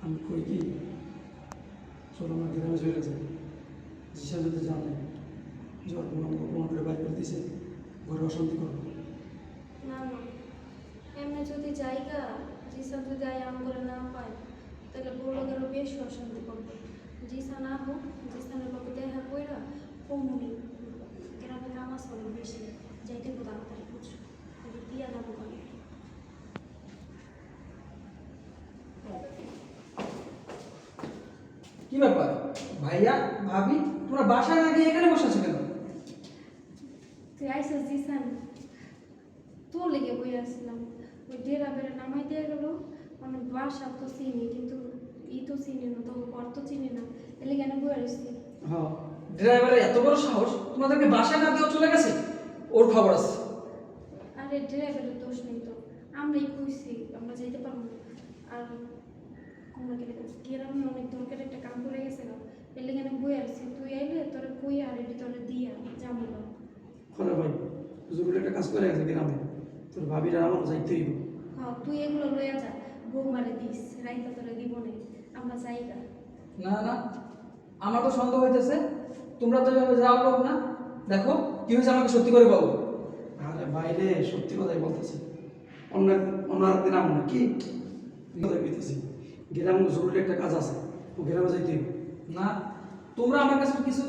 আমি কই কি চলো আমার গ্রামে চলে যাই। জিসা যদি জানে যে ওর কোনো আমাকে প্রমাণ করে বাইর করে দিছে, ঘরে অশান্তি করবো। না না, এমনি যদি জায়গা জিসা যদি আম করে না পায় তাহলে বড় লোকেরও বেশি অশান্তি করবে। জিসা না হোক, জিসানের লোক দেখা কইরা কমুনি গ্রামে কামাস অনেক বেশি, যাইতে তো তাড়াতাড়ি বুঝছো, দিয়া যাবো কেন। কি ব্যাপার ভাইয়া ভাবি, তোমরা বাসায় না গিয়ে এখানে বসে আছো কেন? তুই আইসা জিসান তোর লেগে বই আসছিলাম, ওই ডেরা বেড়ে নামাই দিয়ে গেল। মানে বাসা তো চিনি কিন্তু ই তো চিনি না, তো ঘর তো চিনি না, এলে কেন বই আসছি। হ্যাঁ, ড্রাইভারের এত বড় সাহস তোমাদেরকে বাসায় না দিয়েও চলে গেছে। ওর খবর আছে। আরে ড্রাইভারের দোষ নেই তো, আমরাই কইছি আমরা যাইতে পারবো না। আর আমরা গ্রামে অনেক দরকার একটা কাম করে গেছে না, এলে কেন বই আসছি। তুই আইলে তোরে কই আর এটি তোরে দিয়া যাবো না। খরে ভাই জরুরি একটা কাজ করে গেছে গ্রামে, তোর ভাবিরা আমার যাইতেই হইব। হ্যাঁ তুই এগুলো লইয়া যা, বৌমারে দিস, রাইতা তোরে দিব না, আমরা যাইগা। না না, আমার তো সন্দেহ হইতেছে। তোমরা তো এভাবে যাওয়ার লোক না। দেখো কি হয়েছে আমাকে সত্যি করে বলো। আরে বাইরে সত্যি কথাই বলতেছি। অন্য একদিন আমরা কি কথাই কইতেছি, গ্রামে জরুরি একটা কাজ আছে, ও গ্রামে যাইতে হইব। না, তোমরা আমার কাছে কিছু